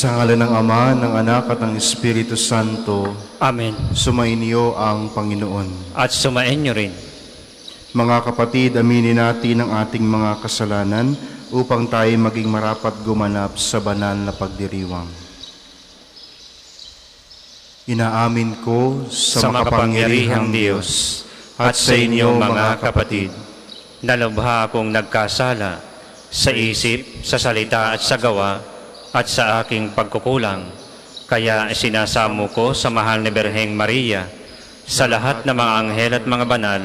Sa ngalan ng Ama, ng Anak at ng Espiritu Santo. Amen. Sumainyo ang Panginoon. At sumainyo rin. Mga kapatid, aminin natin ang ating mga kasalanan upang tayo maging marapat gumanap sa banal na pagdiriwang. Inaamin ko sa makapangyarihang Diyos at sa inyo mga kapatid, na lubha akong nagkasala sa isip, sa salita at sa gawa, at sa aking pagkukulang. Kaya sinasamo ko sa mahal na Birheng Maria, sa lahat ng mga anghel at mga banal,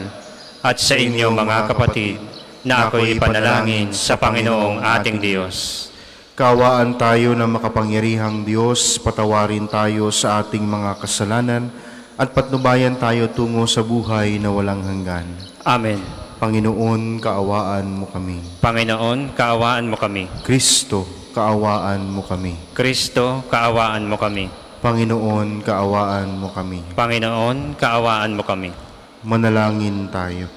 at sa inyo mga kapatid, na ako'y ipanalangin sa Panginoong ating Diyos. Kaawaan tayo ng makapangyarihang Diyos, patawarin tayo sa ating mga kasalanan, at patnubayan tayo tungo sa buhay na walang hanggan. Amen. Panginoon, kaawaan mo kami. Panginoon, kaawaan mo kami. Kristo, kaawaan mo kami. Kristo, kaawaan mo kami. Panginoon, kaawaan mo kami. Panginoon, kaawaan mo kami. Manalangin tayo.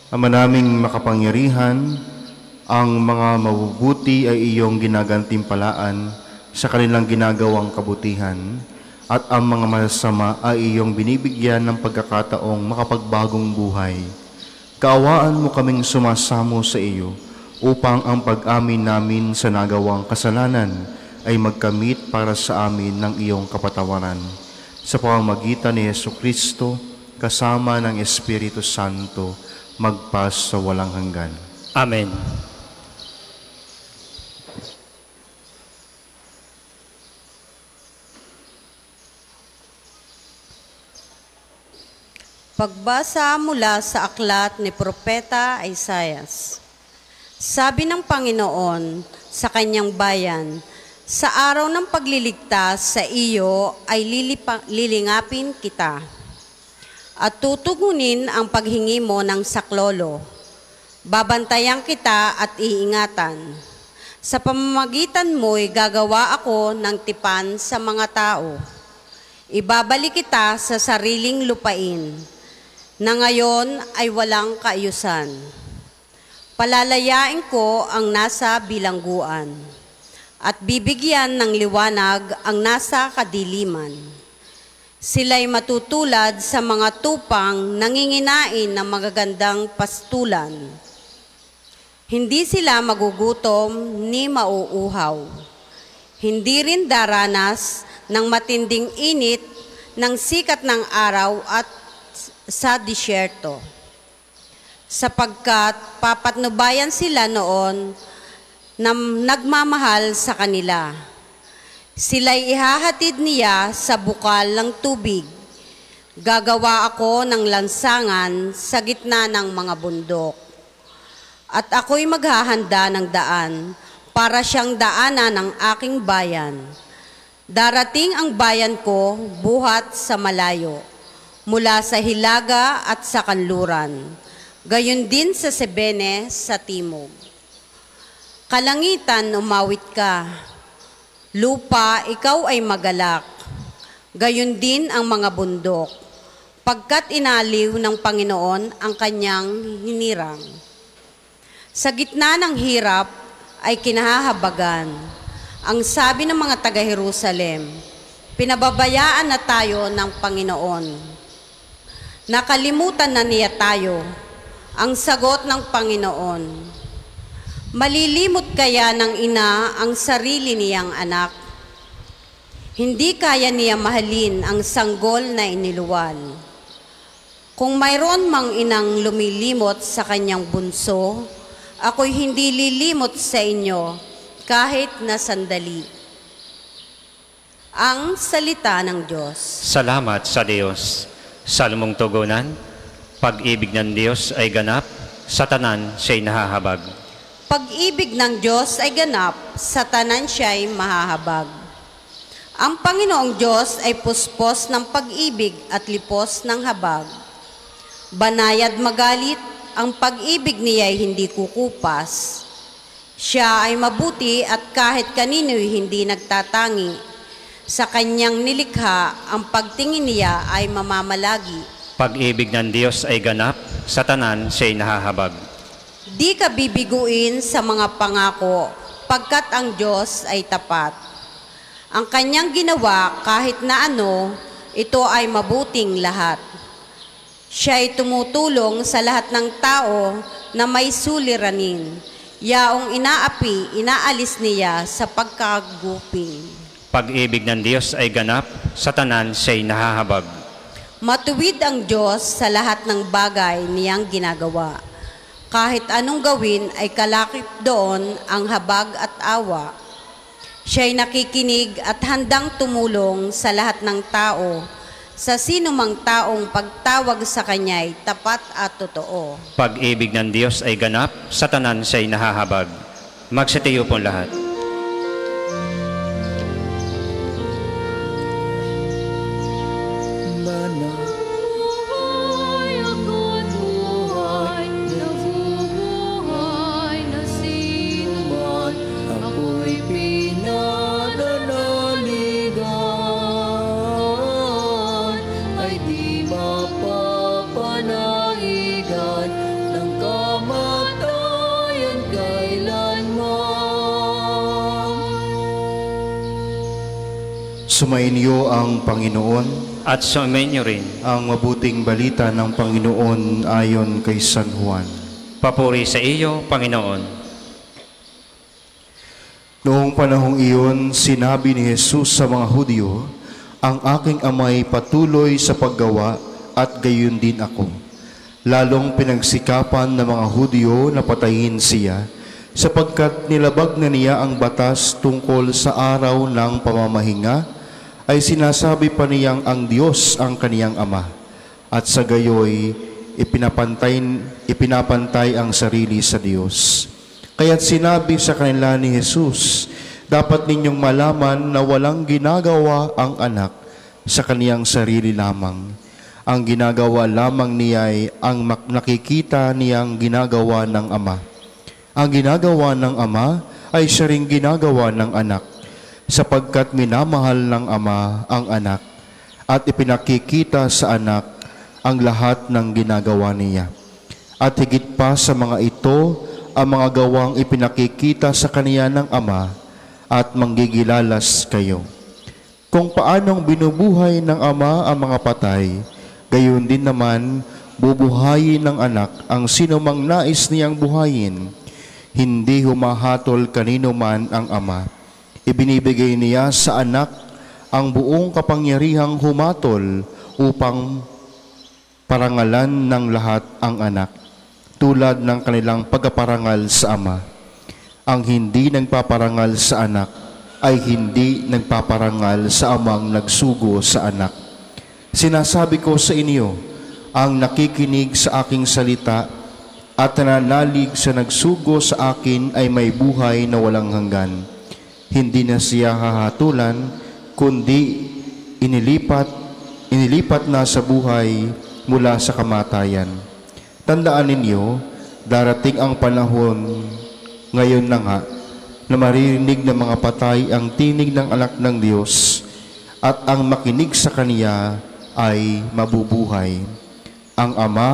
Ama naming makapangyarihan, ang mga mabubuti ay iyong ginagantimpalaan sa kanilang ginagawang kabutihan, at ang mga masama ay iyong binibigyan ng pagkakataong makapagbagong buhay. Kaawaan mo kaming sumasamo sa iyo upang ang pag-amin namin sa nagawang kasalanan ay magkamit para sa amin ng iyong kapatawaran. Sa pamamagitan ni Jesucristo, kasama ng Espiritu Santo, magpas sa walang hanggan. Amen. Pagbasa mula sa aklat ni Propeta Isaias. Sabi ng Panginoon sa kanyang bayan, sa araw ng pagliligtas sa iyo ay lilingapin kita, at tutugunin ang paghingi mo ng saklolo. Babantayan kita at iingatan. Sa pamamagitan mo'y gagawa ako ng tipan sa mga tao. Ibabalik kita sa sariling lupain, na ngayon ay walang kaayusan. Palalayain ko ang nasa bilangguan, at bibigyan ng liwanag ang nasa kadiliman. Sila'y matutulad sa mga tupang nanginginain ng magagandang pastulan. Hindi sila magugutom ni mauuhaw. Hindi rin daranas ng matinding init ng sikat ng araw at sa disyerto, sapagkat papatnubayan sila noon na nagmamahal sa kanila. Sila'y ihahatid niya sa bukal ng tubig. Gagawa ako ng lansangan sa gitna ng mga bundok, at ako'y maghahanda ng daan para siyang daanan ng aking bayan. Darating ang bayan ko buhat sa malayo, mula sa hilaga at sa kanluran, gayon din sa Sebene sa timog. Kalangitan, umawit ka. Lupa, ikaw ay magalak. Gayon din ang mga bundok, pagkat inaliw ng Panginoon ang kanyang hinirang. Sa gitna ng hirap ay kinahahabagan. Ang sabi ng mga taga-Jerusalem, pinababayaan na tayo ng Panginoon. Nakalimutan na niya tayo. Ang sagot ng Panginoon, malilimot kaya ng ina ang sarili niyang anak? Hindi kaya niya mahalin ang sanggol na iniluwal. Kung mayroon mang inang lumilimot sa kanyang bunso, ako'y hindi lilimot sa inyo kahit na sandali. Ang salita ng Diyos. Salamat sa Diyos. Salmong tugunan, pag-ibig ng Diyos ay ganap, sa tanan siya'y nahahabag. Pag-ibig ng Diyos ay ganap, sa tanan siya'y mahahabag. Ang Panginoong Diyos ay puspos ng pag-ibig at lipos ng habag. Banayad magalit, ang pag-ibig niya'y hindi kukupas. Siya ay mabuti at kahit kanino'y hindi nagtatangi. Sa kanyang nilikha, ang pagtingin niya ay mamamalagi. Pag-ibig ng Diyos ay ganap, sa tanan siya'y nahahabag. Di ka bibiguin sa mga pangako, pagkat ang Diyos ay tapat. Ang kanyang ginawa kahit na ano, ito ay mabuting lahat. Siya ay tumutulong sa lahat ng tao na may suliranin. Yaong inaapi, inaalis niya sa pagkaguping. Pag-ibig ng Diyos ay ganap, sa tanan siya'y nahahabag. Matuwid ang Diyos sa lahat ng bagay niyang ginagawa. Kahit anong gawin ay kalakip doon ang habag at awa. Siya'y nakikinig at handang tumulong sa lahat ng tao. Sa sino mang taong pagtawag sa kanya'y tapat at totoo. Pag-ibig ng Diyos ay ganap, sa tanan siya'y nahahabag. Magsitiyo po lahat. Sumainyo ang Panginoon, At sumainyo rin, ang mabuting balita ng Panginoon ayon kay San Juan. papuri sa iyo, Panginoon. Noong panahong iyon, sinabi ni Jesus sa mga Hudyo, ang aking ama'y patuloy sa paggawa at gayon din ako. Lalong pinagsikapan ng mga Hudyo na patayin siya, sapagkat nilabag na niya ang batas tungkol sa araw ng pamamahinga, ay sinasabi pa niyang ang Diyos ang kaniyang Ama, at sa gayoy ipinapantay ang sarili sa Diyos. Kaya't sinabi sa kanila ni Jesus, dapat ninyong malaman na walang ginagawa ang anak sa kaniyang sarili lamang. Ang ginagawa lamang niya ay ang nakikita niyang ginagawa ng Ama. Ang ginagawa ng Ama ay siya ring ginagawa ng anak, sapagkat minamahal ng Ama ang anak at ipinakikita sa anak ang lahat ng ginagawa niya. At higit pa sa mga ito, ang mga gawang ipinakikita sa kaniya ng Ama at manggigilalas kayo. Kung paanong binubuhay ng Ama ang mga patay, gayon din naman bubuhayin ng anak ang sinumang nais niyang buhayin. Hindi humahatol kanino man ang Ama. Ibinibigay niya sa anak ang buong kapangyarihang humatol upang parangalan ng lahat ang anak, tulad ng kanilang pagpaparangal sa Ama. Ang hindi nagpaparangal sa anak ay hindi nagpaparangal sa Amang nagsugo sa anak. Sinasabi ko sa inyo, ang nakikinig sa aking salita at nananalig sa nagsugo sa akin ay may buhay na walang hanggan. Hindi na siya hahatulan, kundi inilipat na sa buhay mula sa kamatayan. Tandaan ninyo, darating ang panahon, ngayon na nga, na maririnig ng mga patay ang tinig ng anak ng Diyos, at ang makinig sa Kaniya ay mabubuhay. Ang Ama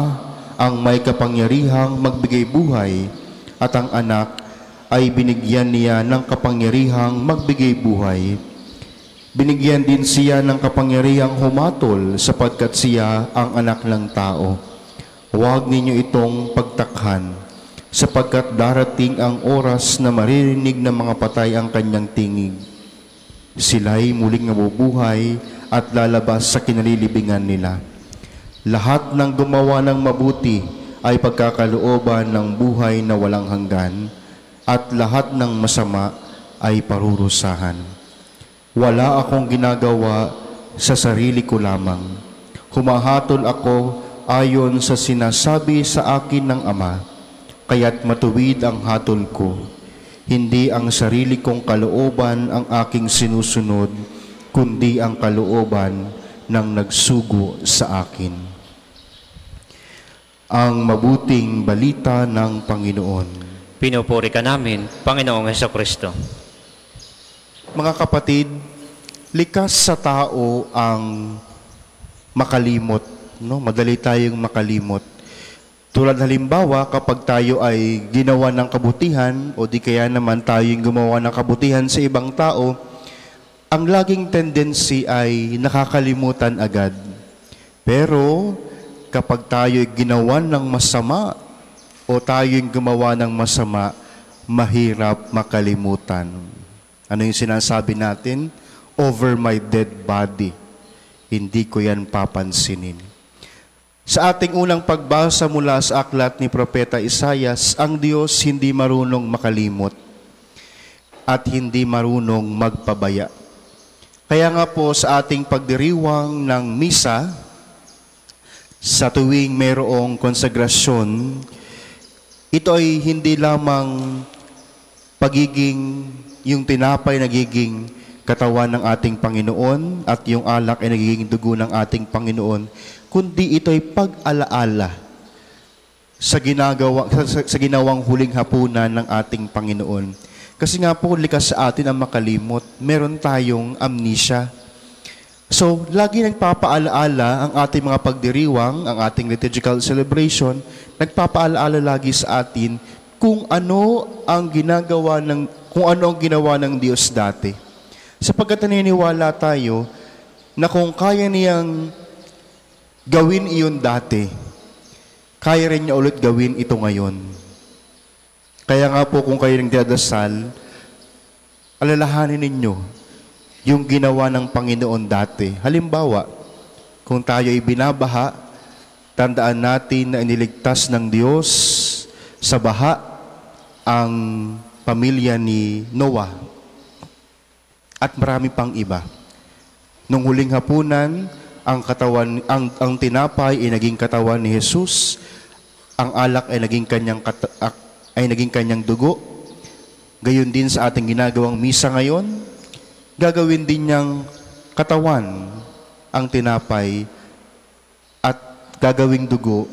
ang may kapangyarihang magbigay buhay, at ang anak ay binigyan niya ng kapangyarihang magbigay buhay. Binigyan din siya ng kapangyarihang humatol sapagkat siya ang anak ng tao. Huwag ninyo itong pagtakhan, sapagkat darating ang oras na maririnig ng mga patay ang kanyang tingig. Sila'y muling nabubuhay at lalabas sa kinalilibingan nila. Lahat ng gumawa ng mabuti ay pagkakalooban ng buhay na walang hanggan, at lahat ng masama ay parurusahan. Wala akong ginagawa sa sarili ko lamang. Humahatol ako ayon sa sinasabi sa akin ng Ama, kaya't matuwid ang hatol ko. Hindi ang sarili kong kalooban ang aking sinusunod, kundi ang kalooban ng nagsugo sa akin. Ang mabuting balita ng Panginoon. Pinupuri ka namin, Panginoong Hesukristo. Mga kapatid, likas sa tao ang makalimot, no? Madali tayong makalimot. Tulad halimbawa, kapag tayo ay ginawa ng kabutihan o di kaya naman tayo yung gumawa ng kabutihan sa ibang tao, ang laging tendency ay nakakalimutan agad. Pero kapag tayo ginawa ng masama o tayo yung gumawa ng masama, mahirap makalimutan. Ano yung sinasabi natin? Over my dead body. Hindi ko yan papansinin. Sa ating unang pagbasa mula sa aklat ni Propeta Isaias, ang Diyos hindi marunong makalimot at hindi marunong magpabaya. Kaya nga po sa ating pagdiriwang ng misa, sa tuwing mayroong konsagrasyon, ito ay hindi lamang pagiging, yung tinapay nagiging katawan ng ating Panginoon at yung alak ay nagiging dugo ng ating Panginoon, kundi ito ay pag-alaala sa ginawang huling hapunan ng ating Panginoon. Kasi nga po, likas sa atin ang makalimot. Meron tayong amnesia. So, lagi nagpapaalaala ang ating mga pagdiriwang, ang ating liturgical celebration, nagpapaalaala lagi sa atin kung ano ang ginawa ng Diyos dati. Sapagkat naniniwala tayo na kung kaya niyang gawin iyon dati, kaya rin niya ulit gawin ito ngayon. Kaya nga po kung kayo nagdadasal, alalahanin ninyo yung ginawa ng Panginoon dati. Halimbawa, kung tayo ay binabaha, tandaan natin na iniligtas ng Diyos sa baha ang pamilya ni Noah at marami pang iba. Nung huling hapunan, ang tinapay ay naging katawan ni Jesus, ang alak ay naging kanyang dugo. Gayon din sa ating ginagawang misa ngayon, gagawin din niyang katawan ang tinapay at gagawing dugo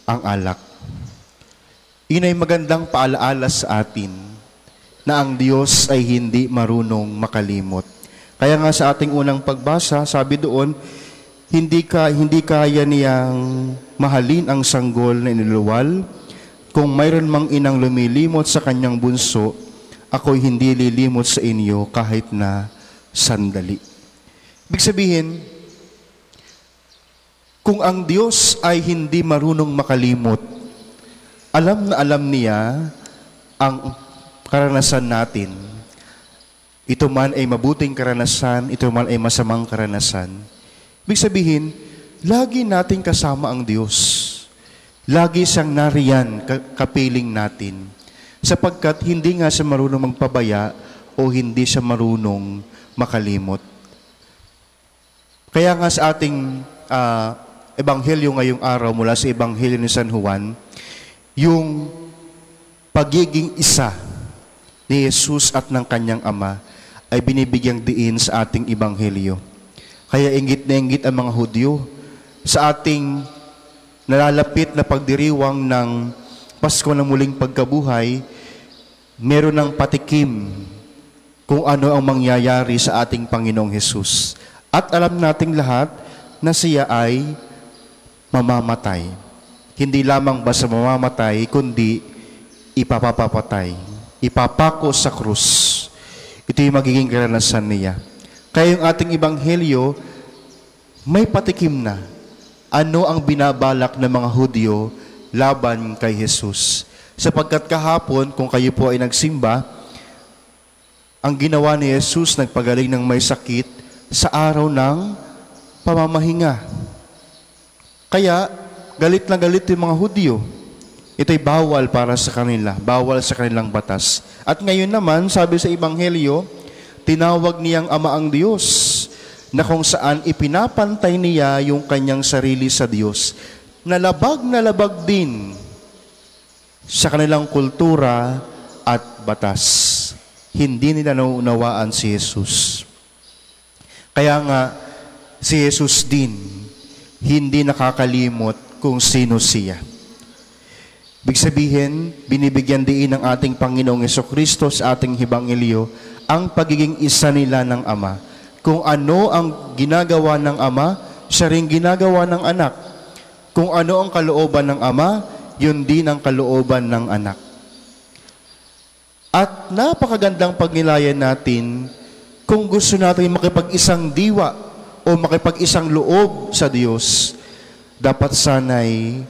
ang alak. Iyon ay magandang paalaala sa atin na ang Diyos ay hindi marunong makalimot. Kaya nga sa ating unang pagbasa, sabi doon, hindi kaya niyang mahalin ang sanggol na iniluwal. Kung mayroon mang inang lumilimot sa kanyang bunso, ako'y hindi lilimot sa inyo kahit na sandali. Ibig sabihin, kung ang Diyos ay hindi marunong makalimot, alam na alam niya ang karanasan natin. Ito man ay mabuting karanasan, ito man ay masamang karanasan. Ibig sabihin, lagi nating kasama ang Diyos. Lagi siyang nariyan, kapiling natin. Sapagkat hindi nga siya marunong magpabaya o hindi siya marunong makalimot. Kaya nga sa ating ebanghelyo ngayong araw mula sa ebanghelyo ni San Juan, yung pagiging isa ni Jesus at ng kanyang Ama ay binibigyang diin sa ating ebanghelyo. Kaya inggit na inggit ang mga Hudyo sa ating nalalapit na pagdiriwang ng Pasko ng muling pagkabuhay, meron ng patikim kung ano ang mangyayari sa ating Panginoong Hesus. At alam nating lahat na siya ay mamamatay. Hindi lamang basta mamamatay, kundi ipapapatay. Ipapako sa krus. Ito yung magiging karanasan niya. Kaya yung ating ebanghelyo, may patikim na ano ang binabalak ng mga Hudyo laban kay Jesus. Sapagkat kahapon, kung kayo po ay nagsimba, ang ginawa ni Jesus, nagpagaling ng may sakit sa araw ng pamamahinga. Kaya, galit na galit yung mga Hudyo. Ito'y bawal para sa kanila, bawal sa kanilang batas. At ngayon naman, sabi sa ebanghelyo, tinawag niyang Ama ang Diyos, na kung saan ipinapantay niya yung kanyang sarili sa Diyos, na labag din sa kanilang kultura at batas. Hindi nila nauunawaan si Jesus. Kaya nga, si Jesus din, hindi nakakalimot kung sino siya. Ibig sabihin, binibigyan din ng ating Panginoong Jesucristo sa ating ebanghelyo ang pagiging isa nila ng Ama. Kung ano ang ginagawa ng Ama, siya rin ginagawa ng Anak. Kung ano ang kalooban ng Ama, yun din ang kalooban ng anak. At napakagandang pagnilayan natin kung gusto natin makipag-isang diwa o makipag-isang loob sa Diyos, dapat sanay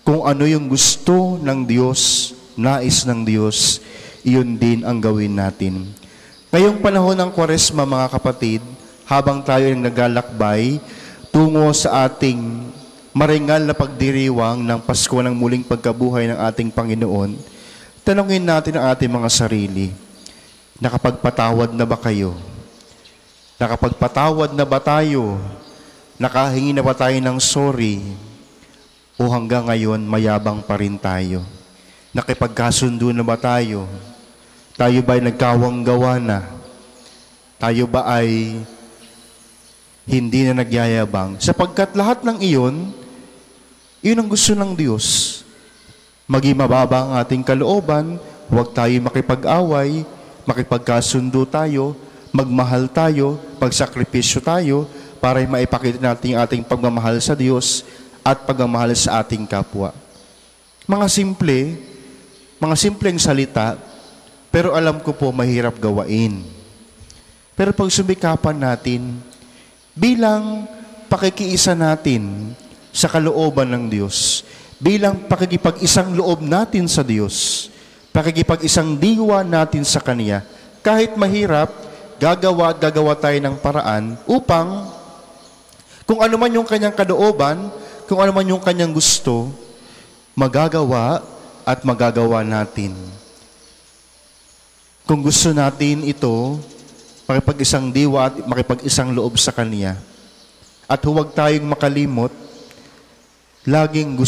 kung ano yung gusto ng Diyos, nais ng Diyos, iyon din ang gawin natin. Ngayong panahon ng Kwaresma, mga kapatid, habang tayo ay naglalakbay tungo sa ating maringal na pagdiriwang ng Pasko ng muling pagkabuhay ng ating Panginoon, tanungin natin ang ating mga sarili, nakapagpatawad na ba kayo? Nakapagpatawad na ba tayo? Nakahingi na ba tayo ng sorry? O hanggang ngayon, mayabang pa rin tayo? Nakipagkasundo na ba tayo? Tayo ba ay nagkawang-gawa na? Tayo ba ay hindi na nagyayabang? Sapagkat lahat ng iyon, iyon ang gusto ng Diyos. Maging mababa ang ating kalooban, huwag tayo makipag-away, makipagkasundo tayo, magmahal tayo, magsakripisyo tayo, para maipakita natin ang ating pagmamahal sa Diyos at pagmamahal sa ating kapwa. Mga simpleng salita, pero alam ko po mahirap gawain. Pero pag sumikapan natin, bilang pakikiisa natin sa kalooban ng Diyos, bilang pakikipag-isang loob natin sa Diyos, pakikipag-isang diwa natin sa Kanya, kahit mahirap, gagawa tayo ng paraan upang kung ano man yung Kanyang kalooban, kung ano man yung Kanyang gusto, magagawa at magagawa natin. Kung gusto natin ito, makipag-isang diwa at makipag-isang loob sa Kanya. At huwag tayong makalimot, laging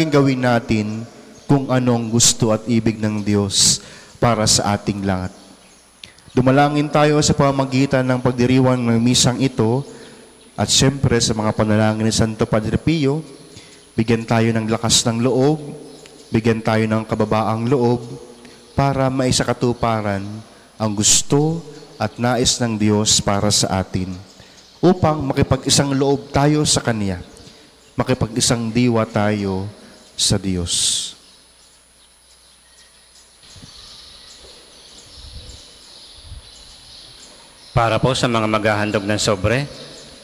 gawin natin kung anong gusto at ibig ng Diyos para sa ating lahat. Dumalangin tayo sa pamamagitan ng pagdiriwang ng misang ito at siyempre sa mga panalangin ni Santo Padre Pio, bigyan tayo ng lakas ng loob, bigyan tayo ng kababaang loob para maisakatuparan ang gusto at nais ng Diyos para sa atin upang makipag-isang loob tayo sa Kanya, makipag-isang diwa tayo sa Diyos. Para po sa mga maghahandog ng sobre,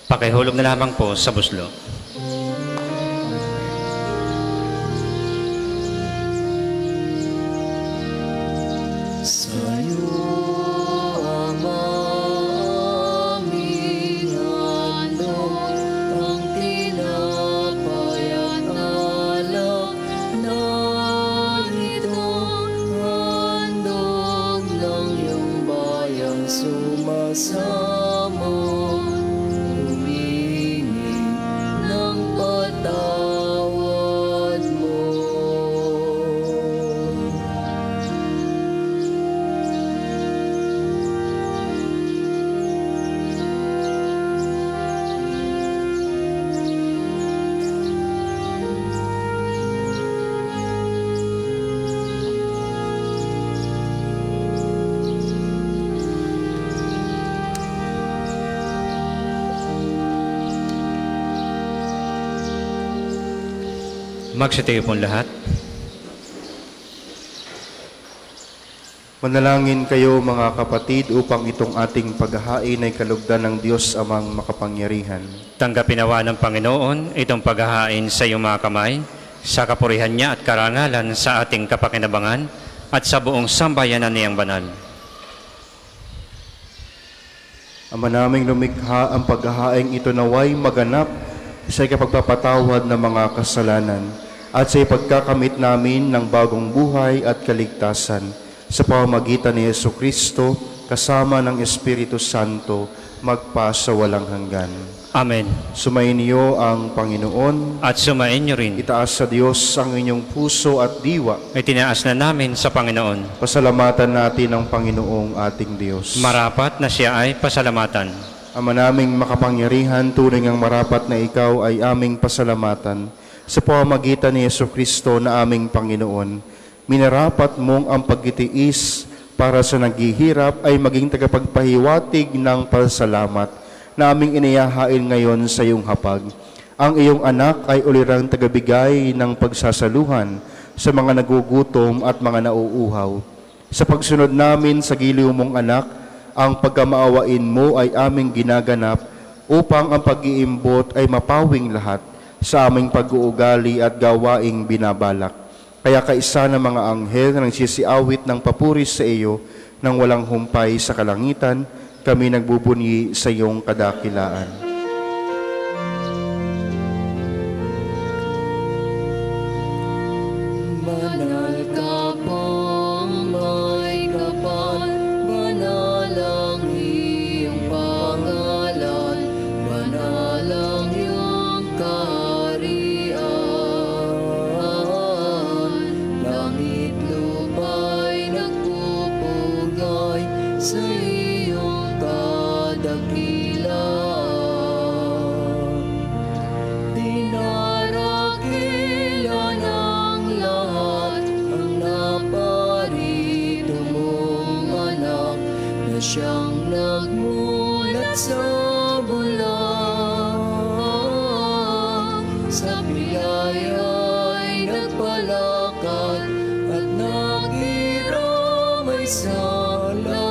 pakihulog na lamang po sa buslo. Sa'yo, Ama, aming handog, ang tinapay at alak na itong handog ng iyong bayang sumasamo, humingi ng patawad mo. Magsitayo pong lahat. Manalangin kayo mga kapatid upang itong ating paghahain ay kalugdan ng Diyos amang makapangyarihan. Tanggapin nawa ng Panginoon itong paghahain sa iyong mga kamay, sa kapurihan niya at karangalan sa ating kapakinabangan at sa buong sambayanan niyang banal. Ama naming lumikha, ang paghahain ito naway maganap sa ikapagpapatawad ng mga kasalanan at sa ipagkakamit namin ng bagong buhay at kaligtasan sa pamamagitan ni Jesucristo kasama ng Espiritu Santo magpa sa walang hanggan. Amen. Sumayin niyo ang Panginoon. At sumain niyo rin. Itaas sa Diyos ang inyong puso at diwa. Itinaas na namin sa Panginoon. Pasalamatan natin ang Panginoong ating Diyos. Marapat na siya ay pasalamatan. Ama naming makapangyarihan, tunay ngang marapat na ikaw ay aming pasalamatan sa pamamagitan ni Jesucristo na aming Panginoon. Minarapat mong ang pagtitiis para sa naghihirap ay maging tagapagpahiwatig ng pasalamat na aming inihahain ngayon sa iyong hapag. Ang iyong anak ay ulirang tagabigay ng pagsasaluhan sa mga nagugutom at mga nauuhaw. Sa pagsunod namin sa giliw mong anak, ang pagkamaawain mo ay aming ginaganap upang ang pag-iimbot ay mapawing lahat sa aming pag-uugali at gawaing binabalak. Kaya kaisa ng mga anghel na nagsisiawit ng papuri sa iyo nang walang humpay sa kalangitan, kami nagbubunyi sa iyong kadakilaan. Banal ka pong may kapal, banal ang iyong pangalan, banal ang iyong kaharian. Langit lupa'y nagpupugay sa iyong kadakilaan. Dinarakilan ang lahat ang naparito mong anak na siyang nagmulat sa bulan. Sa pilay nagpalakad at nagiramay sala.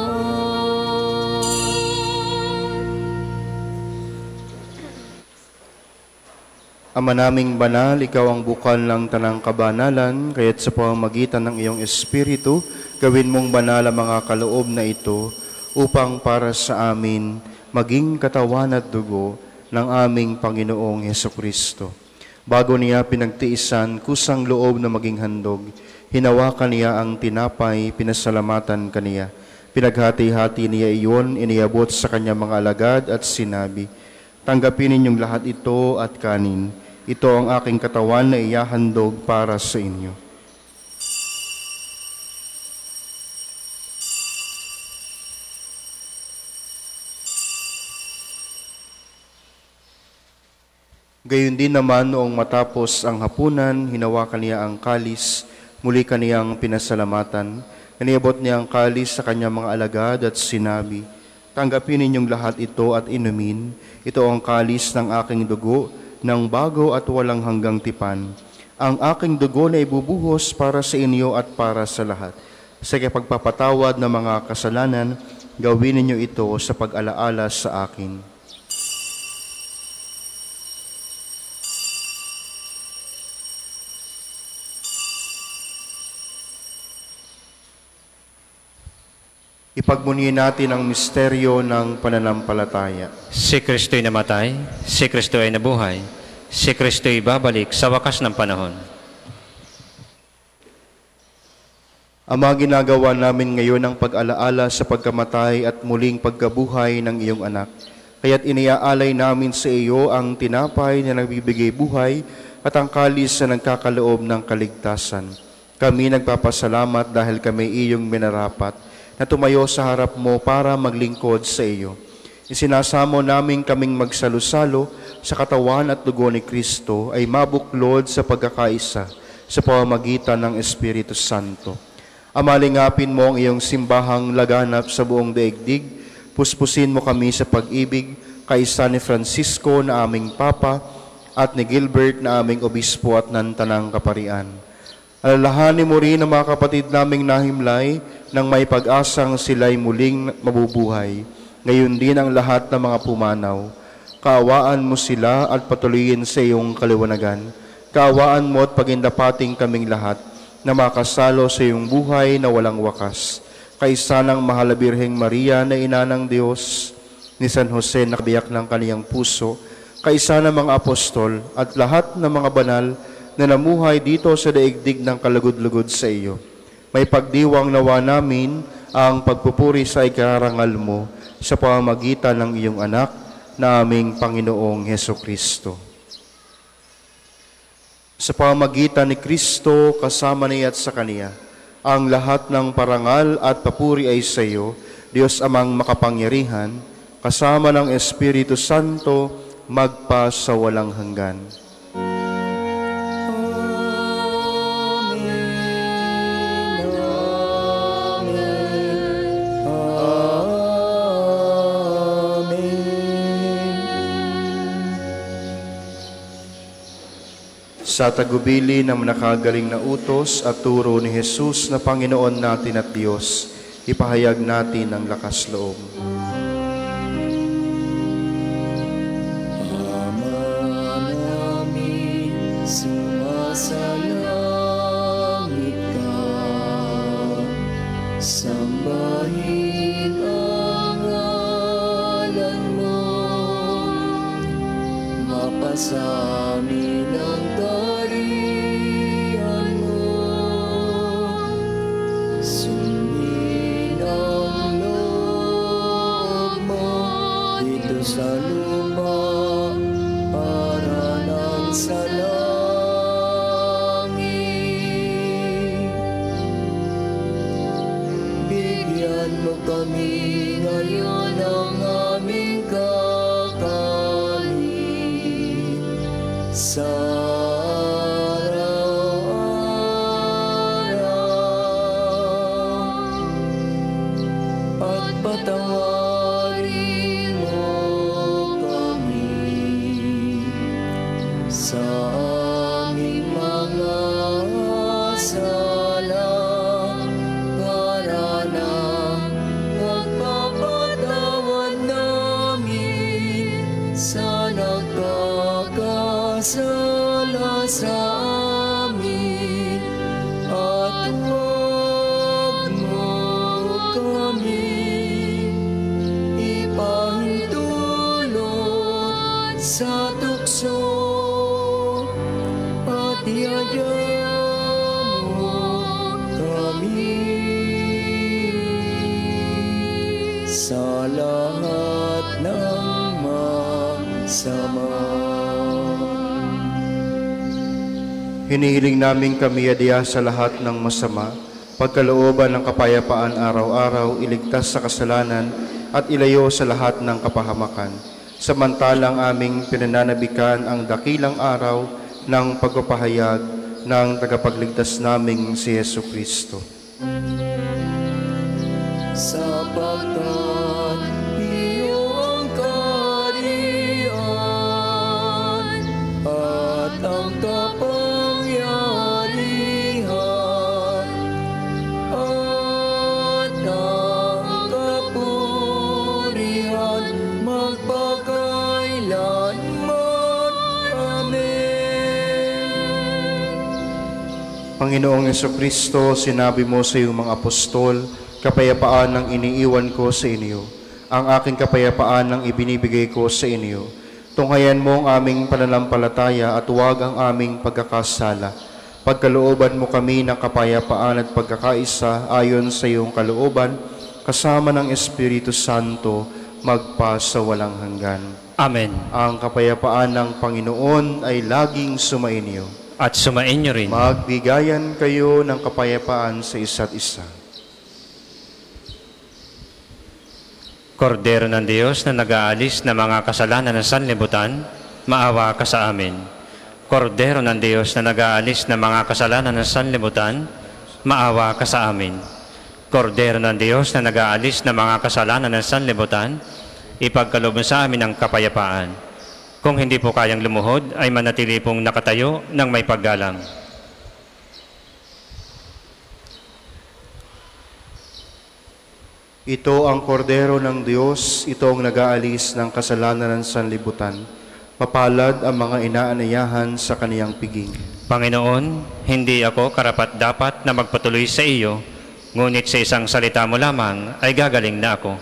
Ama naming banal, ikaw ang bukal ng tanang kabanalan, kaya't sa pamamagitan ng iyong Espiritu, gawin mong banal ang mga kaloob na ito upang para sa amin maging katawan at dugo ng aming Panginoong Hesukristo. Bago niya pinagtiisan, kusang loob na maging handog, hinawakan niya ang tinapay, pinasalamatan kaniya. Pinaghati-hati niya iyon, iniabot sa kanyang mga alagad at sinabi, "Tanggapin ninyong lahat ito at kanin. Ito ang aking katawan na iyahandog para sa inyo." Gayon din naman noong matapos ang hapunan, hinawakan niya ang kalis, muli kaniyang pinasalamatan. Iniabot niya ang kalis sa kanyang mga alagad at sinabi, "Tanggapin ninyong lahat ito at inumin. Ito ang kalis ng aking dugo, ng bago at walang hanggang tipan. Ang aking dugo na ibubuhos para sa inyo at para sa lahat. Sa pagpapatawad ng mga kasalanan, gawin ninyo ito sa pag-alaala sa akin." Ipagmuni natin ang misteryo ng pananampalataya. Si Kristo'y namatay, si Kristo ay nabuhay, si Kristo'y babalik sa wakas ng panahon. Ama, ginagawa namin ngayon ang pag-alaala sa pagkamatay at muling pagkabuhay ng iyong anak. Kaya't iniaalay namin sa iyo ang tinapay na nagbibigay buhay at ang kalis na nagkakaloob ng kaligtasan. Kami nagpapasalamat dahil kami iyong minarapat na tumayo sa harap mo para maglingkod sa iyo. Isinasamo namin kaming magsalo-salo sa katawan at dugo ni Kristo ay mabuklod sa pagkakaisa sa pamamagitan ng Espiritu Santo. Amalingapin mo ang iyong simbahang laganap sa buong daigdig. Puspusin mo kami sa pag-ibig, kaisa ni Francisco na aming Papa at ni Gilbert na aming Obispo at ng Tanang Kaparian. Alalahanin mo rin ang mga kapatid naming nahimlay nang may pag-asang sila'y muling mabubuhay. Ngayon din ang lahat ng mga pumanaw. Kaawaan mo sila at patuloyin sa iyong kaliwanagan. Kaawaan mo at pagindapating kaming lahat na makasalo sa iyong buhay na walang wakas. Kaisa ng Mahal na Birheng Maria na Ina ng Diyos, ni San Jose na kabiyak ng kaniyang puso, kaisa ng mga apostol at lahat ng mga banal na namuhay dito sa daigdig ng kalugod-lugod sa iyo. May pagdiwang nawa namin ang pagpupuri sa ikarangal mo sa pamamagitan ng iyong anak na aming Panginoong Hesukristo. Sa pamamagitan ni Kristo, kasama niya at sa Kaniya, ang lahat ng parangal at papuri ay sa iyo, Diyos Amang makapangyarihan, kasama ng Espiritu Santo, magpa sa walang hanggan. sa tagubili ng nakagaling na utos at turo ni Jesus na Panginoon natin at Diyos, ipahayag natin ang lakas loob. Ama namin, sumasalangit ka, sambahin ang ngalan mo, mapasamin ang kaharian mo, sundin ang loob mo dito sa lupa para nang sa langit. Bigyan mo kami ngayon ng aming kakanin sa araw-araw, at patawarin mo kami sa aming mga sala, para na magpapatawad namin sa nagkakasala sa amin, at huwag mo kami ipahintulot sa tukso, at iadya mo kami sa lahat ng masama. Hinihiling namin kami adya sa lahat ng masama, pagkalooban ng kapayapaan araw-araw, iligtas sa kasalanan at ilayo sa lahat ng kapahamakan. Samantalang aming pinananabikan ang dakilang araw ng pagpapahayag ng tagapagligtas naming si Yesu Kristo. Sapagkat iyo ang kaharian at ang kapangyarihan at ang kapurihan magpakailanman. Amen. Panginoong Jesucristo, sinabi mo sa iyong mga apostol, kapayapaan ang iniiwan ko sa inyo. Ang aking kapayapaan ang ibinibigay ko sa inyo. Tunghayan mo ang aming pananampalataya at huwag ang aming pagkakasala. Pagkalooban mo kami ng kapayapaan at pagkakaisa ayon sa iyong kalooban, kasama ng Espiritu Santo, magpa sa walang hanggan. Amen. Ang kapayapaan ng Panginoon ay laging sumainyo. At sumain niyo rin. Magbigayan kayo ng kapayapaan sa isa't isa. Kordero ng Diyos na nag-aalis ng mga kasalanan ng sanlibutan, maawa ka sa amin. Kordero ng Diyos na nag-aalis ng mga kasalanan ng sanlibutan, maawa ka sa amin. Kordero ng Diyos na nag-aalis ng mga kasalanan ng sanlibutan, ipagkaloob mo sa amin ang kapayapaan. Kung hindi po kayang lumuhod, ay manatili pong nakatayo ng may paggalang. Ito ang kordero ng Diyos, ito ang nag-aalis ng kasalanan ng sanlibutan. Mapalad ang mga inaanayahan sa kaniyang piging. Panginoon, hindi ako karapat-dapat na magpatuloy sa iyo, ngunit sa isang salita mo lamang ay gagaling na ako.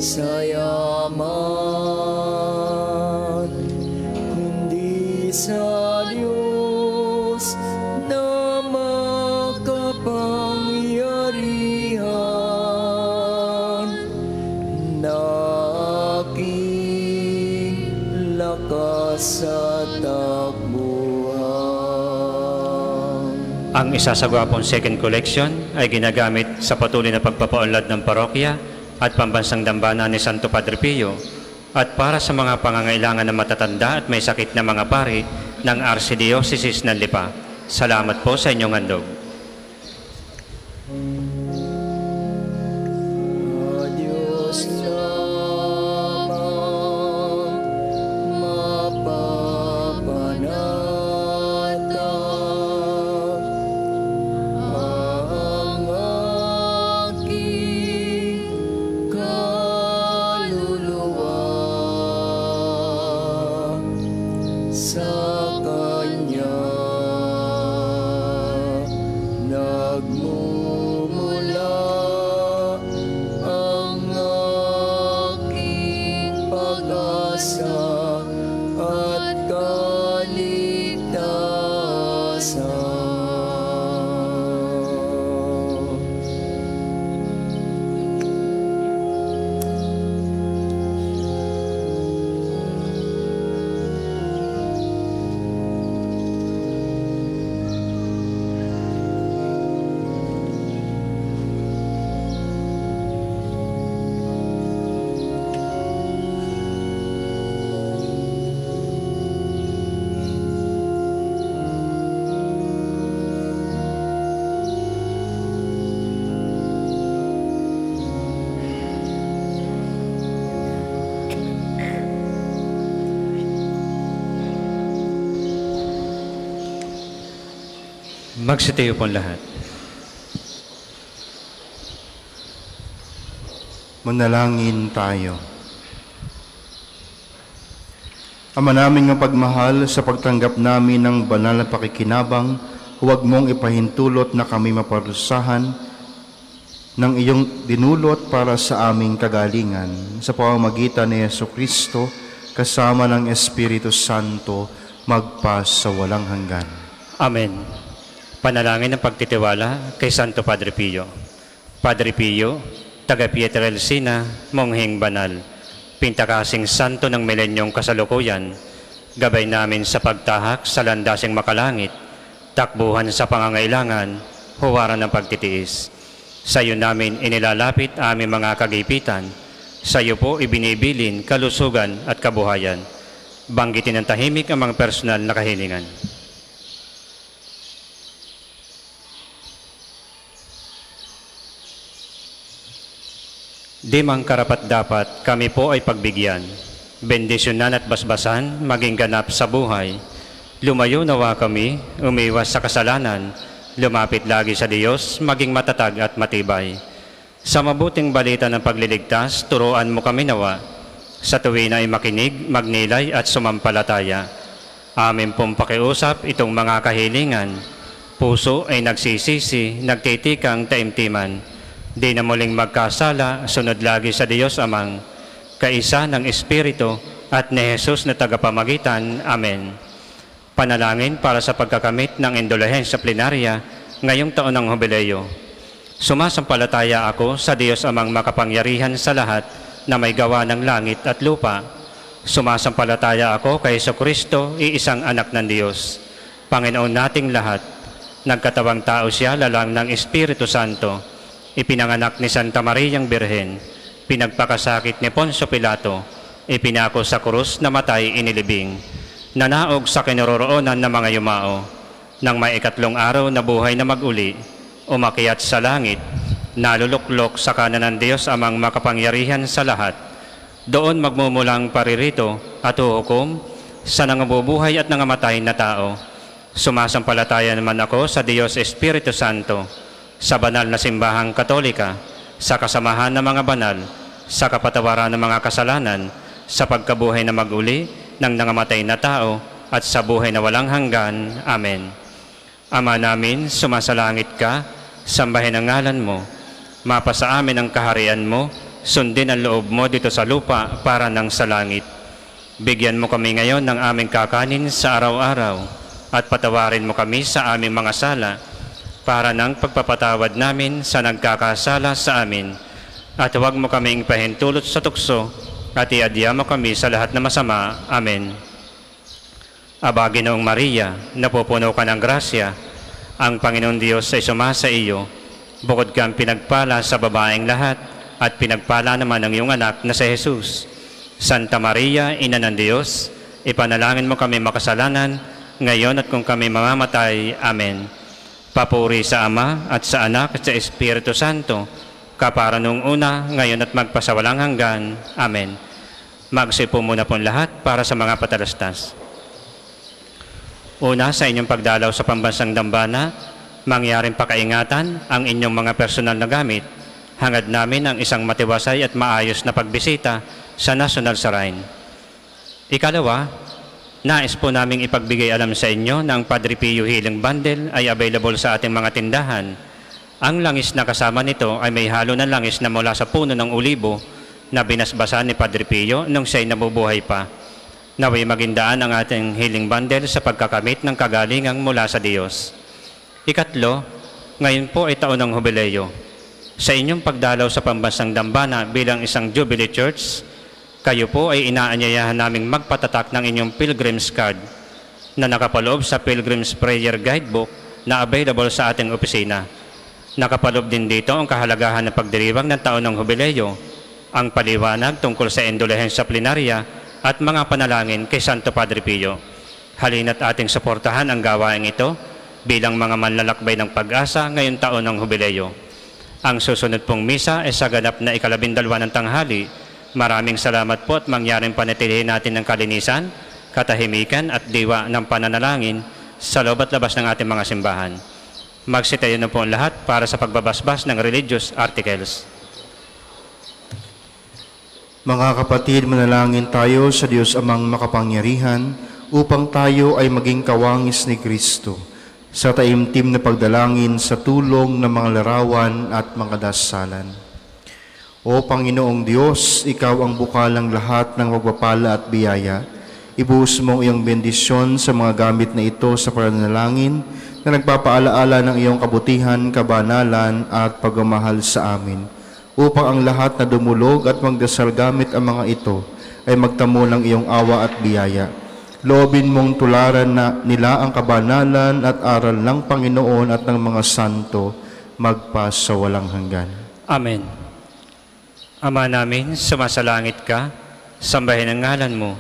sa yaman, kundi sa Diyos na makapangyarihan, na aking lakas at takbuhan. Ang isasagwapong second collection ay ginagamit sa patuloy na pagpapaunlad ng parokya at pambansang dambana ni Santo Padre Pio at para sa mga pangangailangan ng matatanda at may sakit na mga pari ng Archdiocese ng Lipa. Salamat po sa inyong handog. Diyos lamang mapapanatag ang aking kaluluwa sa Kanya nagmumula ang aking pag-asa at kaligtasan. Magsitayo po lahat. Manalangin tayo. Ama naming mapagmahal, sa pagtanggap namin ng banal na pakikinabang, huwag mong ipahintulot na kami maparusahan ng iyong dinulot para sa aming kagalingan. Sa pamamagitan ni Jesucristo, kasama ng Espiritu Santo, magpa sa walang hanggan. Amen. Panalangin ng pagtitiwala kay Santo Padre Pio. Padre Pio, taga Pietrelcina, mongheng banal, pintakasing santo ng milenyong kasalukuyan, gabay namin sa pagtahak sa landasing makalangit, takbuhan sa pangangailangan, huwaran ng pagtitiis. Sa iyo namin inilalapit aming mga kagipitan, sa iyo po ibinibilin kalusugan at kabuhayan. Banggitin ng tahimik ang mga personal na kahilingan. Di mang karapat-dapat kami po ay pagbigyan, bendisyonan at basbasan, maging ganap sa buhay. Lumayo nawa kami, umiwas sa kasalanan, lumapit lagi sa Diyos, maging matatag at matibay. Sa mabuting balita ng pagliligtas, turuan mo kami nawa. Sa tuwin ay makinig, magnilay at sumampalataya. Amin pong pakiusap itong mga kahilingan. Puso ay nagsisisi, nagtitikang taimtiman. Di na muling magkasala, sunod lagi sa Diyos Amang, kaisa ng Espiritu at ni Jesus na tagapamagitan. Amen. Panalangin para sa pagkakamit ng indulhensya plenarya ngayong taon ng Jubileo. Sumasampalataya ako sa Diyos Amang makapangyarihan sa lahat na may gawa ng langit at lupa. Sumasampalataya ako kay Jesucristo, iisang anak ng Diyos, Panginoon nating lahat. Nagkatawang tao siya lalang ng Espiritu Santo. Ipinanganak ni Santa Mariang Birhen, pinagpakasakit ni Poncio Pilato, ipinako sa krus, namatay, inilibing, nanaog sa kinaroroonan ng mga yumao, nang may ikatlong araw na buhay na mag-uli, umakyat sa langit, naluluklok sa kanan ng Diyos Amang makapangyarihan sa lahat. Doon magmumulang paririto at huhukom sa nangabubuhay at nangamatay na tao. Sumasampalataya naman ako sa Diyos Espiritu Santo, sa banal na simbahang katolika, sa kasamahan ng mga banal, sa kapatawaran ng mga kasalanan, sa pagkabuhay na mag-uli ng nangamatay na tao, at sa buhay na walang hanggan. Amen. Ama namin, sumasalangit ka, sambahin ang ngalan mo, mapasa amin ang kaharian mo, sundin ang loob mo dito sa lupa para nang sa langit. Bigyan mo kami ngayon ng aming kakanin sa araw-araw at patawarin mo kami sa aming mga sala para nang pagpapatawad namin sa nagkakasala sa amin. At huwag mo kaming pahintulot sa tukso at iadya mo kami sa lahat na masama. Amen. Aba, Ginoong Maria, napupuno ka ng grasya, ang Panginoon Diyos ay sumasa iyo. Bukod kang pinagpala sa babaeng lahat, at pinagpala naman ang iyong anak na si Jesus. Santa Maria, Ina ng Diyos, ipanalangin mo kami makasalanan, ngayon at kung kami mamamatay. Amen. Papuri sa Ama, at sa Anak, at sa Espiritu Santo, kapara nung una, ngayon at magpasawalang hanggan. Amen. Magsipo muna po lahat para sa mga patalastas. Una, sa inyong pagdalaw sa pambansang dambana, mangyaring pakaingatan ang inyong mga personal na gamit. Hangad namin ang isang matiwasay at maayos na pagbisita sa National Shrine. Ikalawa, nais po naming ipagbigay alam sa inyo na ang Padre Pio Healing Bundle ay available sa ating mga tindahan. Ang langis na kasama nito ay may halo ng langis na mula sa puno ng ulibo na binasbasan ni Padre Pio nung siya'y nabubuhay pa. Naway magindaan ang ating healing bundle sa pagkakamit ng kagalingang mula sa Diyos. Ikatlo, ngayon po ay taon ng Jubileo. Sa inyong pagdalaw sa pambansang dambana bilang isang Jubilee Church, kayo po ay inaanyayahan naming magpatatak ng inyong Pilgrim's Card na nakapaloob sa Pilgrim's Prayer Guidebook na available sa ating opisina. Nakapaloob din dito ang kahalagahan ng pagdiriwang ng taon ng Jubileo, ang paliwanag tungkol sa indulhensya plenaria at mga panalangin kay Santo Padre Pio. Halina't ating suportahan ang gawain ito bilang mga manlalakbay ng pag-asa ngayong taon ng Jubileo. Ang susunod pong misa ay sa ganap na 12 ng tanghali. Maraming salamat po at mangyaring panatilihin natin ng kalinisan, katahimikan at diwa ng pananalangin sa loob at labas ng ating mga simbahan. Magsitayo na po ang lahat para sa pagbabasbas ng religious articles. Mga kapatid, manalangin tayo sa Diyos Amang makapangyarihan upang tayo ay maging kawangis ni Kristo sa taimtim na pagdalangin sa tulong ng mga larawan at mga dasalan. O Panginoong Diyos, Ikaw ang bukalang lahat ng pagpapala at biyaya. Ibuhos mo ang iyong bendisyon sa mga gamit na ito sa pananalangin na nagpapaalaala ng iyong kabutihan, kabanalan at pagmamahal sa amin, upang ang lahat na dumulog at magdasal gamit ang mga ito ay magtamo ng iyong awa at biyaya. Loobin mong tularan na nila ang kabanalan at aral ng Panginoon at ng mga santo magpas sa walang hanggan. Amen. Ama namin, sumasalangit ka, sambahin ang ngalan mo.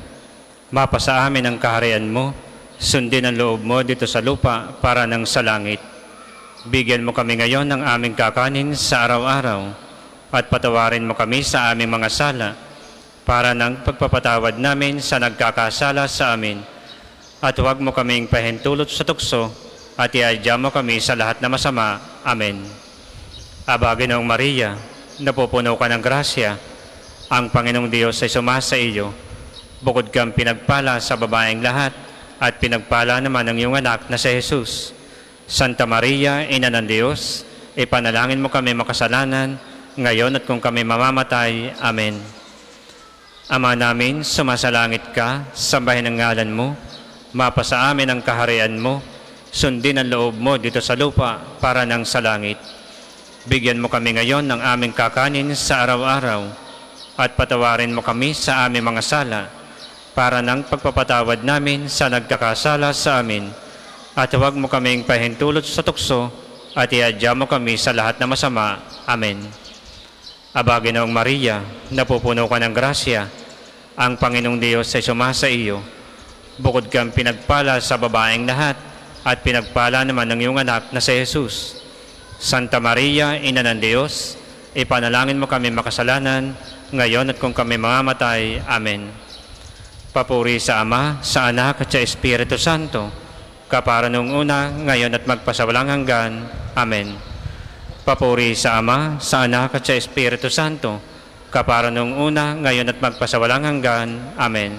Mapasa amin ang kaharian mo, sundin ang loob mo dito sa lupa para nang sa langit. Bigyan mo kami ngayon ng aming kakanin sa araw-araw, at patawarin mo kami sa aming mga sala, para ng pagpapatawad namin sa nagkakasala sa amin. At huwag mo kaming pahintulot sa tukso, at iadya mo kami sa lahat na masama. Amen. Aba, Ginoong Maria, napupuno ka ng grasya, ang Panginoong Diyos ay sumasa iyo. Bukod kang pinagpala sa babaeng lahat, at pinagpala naman ang iyong anak na si Jesus. Santa Maria, Ina ng Diyos, ipanalangin mo kami makasalanan, ngayon at kung kami mamamatay. Amen. Ama namin, sumasalangit ka, sambahin ang ngalan mo, mapasa amin ang kaharian mo, sundin ang loob mo dito sa lupa para nang sa langit. Bigyan mo kami ngayon ng aming kakanin sa araw-araw, at patawarin mo kami sa aming mga sala, para nang pagpapatawad namin sa nagkakasala sa amin. At huwag mo kaming pahintulot sa tukso, at iadya mo kami sa lahat na masama. Amen. Aba, Ginoong Maria, napupuno ka ng grasya, ang Panginoong Diyos ay sumasa iyo. Bukod kang pinagpala sa babaeng lahat, at pinagpala naman ng iyong anak na si Jesus. Santa Maria, Ina ng Diyos, ipanalangin mo kami makasalanan, ngayon at kung kami mamamatay. Amen. Papuri sa Ama, sa Anak at sa Espiritu Santo, kapara nung una, ngayon at magpasawalang hanggan. Amen. Papuri sa Ama, sa Anak at sa Espiritu Santo, kapara nung una, ngayon at magpasawalang hanggan. Amen.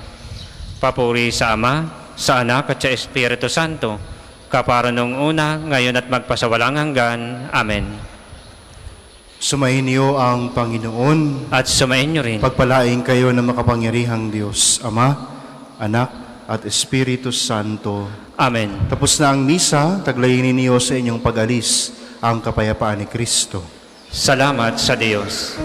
Papuri sa Ama, sa Anak at sa Espiritu Santo, kapara nung una, ngayon at magpasawalang hanggan. Amen. Sumayin niyo ang Panginoon. At sumayin niyo rin. Pagpalain kayo ng makapangyarihang Diyos, Ama, Anak, at Espiritu Santo. Amen. Tapos na ang misa, taglayin niyo sa inyong pag-alis ang kapayapaan ni Kristo. Salamat sa Diyos.